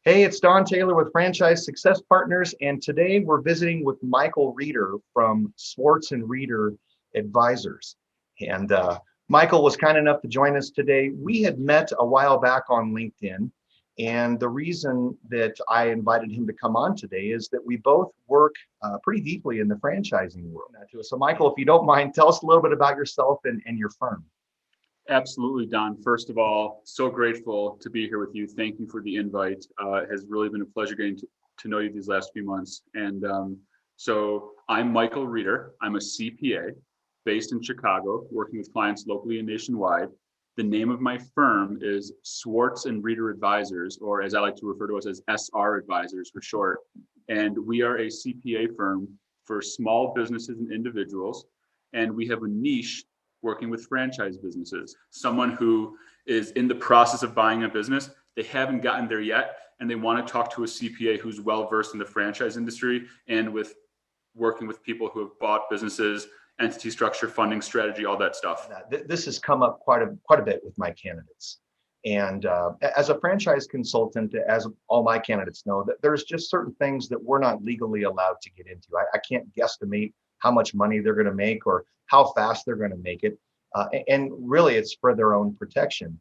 Hey, it's Don Taylor with Franchise Success Partners, and today we're visiting with Michael Reeder from Swartz and Reeder Advisors. And Michael was kind enough to join us today. We had met a while back on LinkedIn, and the reason that I invited him to come on today is that we both work pretty deeply in the franchising world. So, Michael, if you don't mind, tell us a little bit about yourself and your firm. Absolutely, Don. First of all, so grateful to be here with you. Thank you for the invite. It has really been a pleasure getting to know you these last few months. So I'm Michael Reeder. I'm a CPA based in Chicago, working with clients locally and nationwide. The name of my firm is Swartz and Reeder Advisors, or as I like to refer to us as SR Advisors for short. And we are a CPA firm for small businesses and individuals. And we have a niche working with franchise businesses, someone who is in the process of buying a business, they haven't gotten there yet, and they want to talk to a CPA who's well versed in the franchise industry and with working with people who have bought businesses, entity structure, funding strategy, all that stuff. This has come up quite a bit with my candidates. And as a franchise consultant, as all my candidates know, that there's just certain things that we're not legally allowed to get into. I can't guesstimate how much money they're going to make or how fast they're going to make it. And really, it's for their own protection.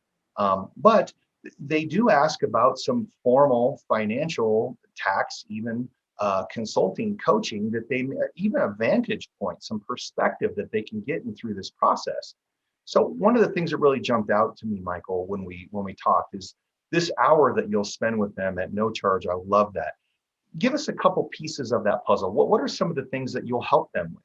But they do ask about some formal financial tax, even consulting, coaching that they even a vantage point, some perspective that they can get in through this process. So one of the things that really jumped out to me, Michael, when we talked, is this hour that you'll spend with them at no charge. I love that. Give us a couple pieces of that puzzle. What are some of the things that you'll help them with?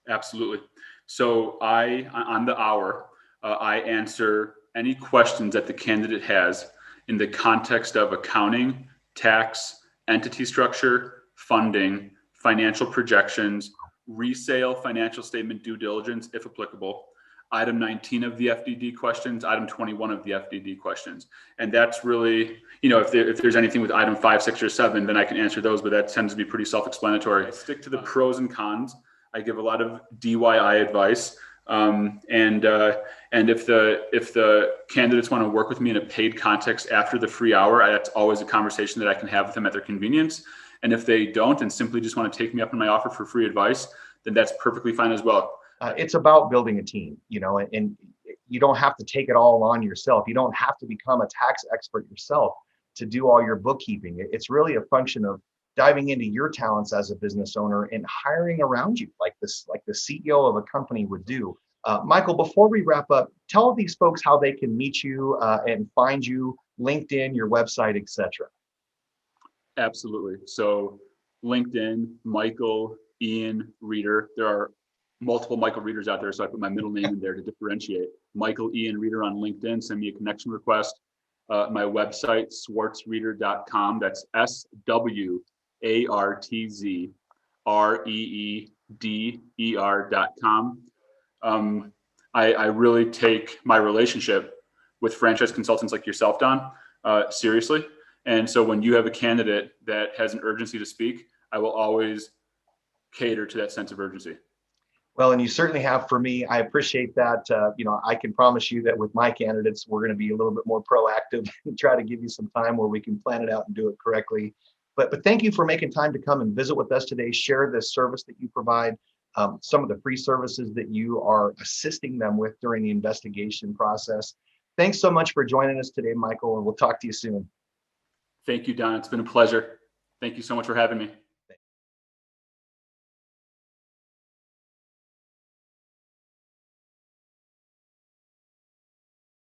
Absolutely. So on the hour, I answer any questions that the candidate has in the context of accounting, tax, entity structure, funding, financial projections, resale, financial statement due diligence, if applicable, item 19 of the FDD questions, item 21 of the FDD questions. And that's really, if there's anything with item 5, 6, or 7, then I can answer those, but that tends to be pretty self-explanatory. I stick to the pros and cons. I give a lot of DIY advice. And if the candidates want to work with me in a paid context after the free hour, that's always a conversation that I can have with them at their convenience. And if they don't and simply just want to take me up on my offer for free advice, then that's perfectly fine as well. It's about building a team, and you don't have to take it all on yourself. You don't have to become a tax expert yourself to do all your bookkeeping. It's really a function of diving into your talents as a business owner and hiring around you like the CEO of a company would do. Michael, before we wrap up, tell these folks how they can meet you and find you, LinkedIn, your website, etc. Absolutely. So LinkedIn, Michael Ian Reeder. There are multiple Michael Reeders out there, so I put my middle name in there to differentiate. Michael Ian Reeder on LinkedIn. Send me a connection request. My website, swartzreeder.com. That's SWARTZREEDER.com. I really take my relationship with franchise consultants like yourself, Don, seriously. And so when you have a candidate that has an urgency to speak, I will always cater to that sense of urgency. Well, and you certainly have for me. I appreciate that. I can promise you that with my candidates, we're going to be a little bit more proactive and try to give you some time where we can plan it out and do it correctly. But thank you for making time to come and visit with us today, share this service that you provide, some of the free services that you are assisting them with during the investigation process. Thanks so much for joining us today, Michael, and we'll talk to you soon. Thank you, Don. It's been a pleasure. Thank you so much for having me.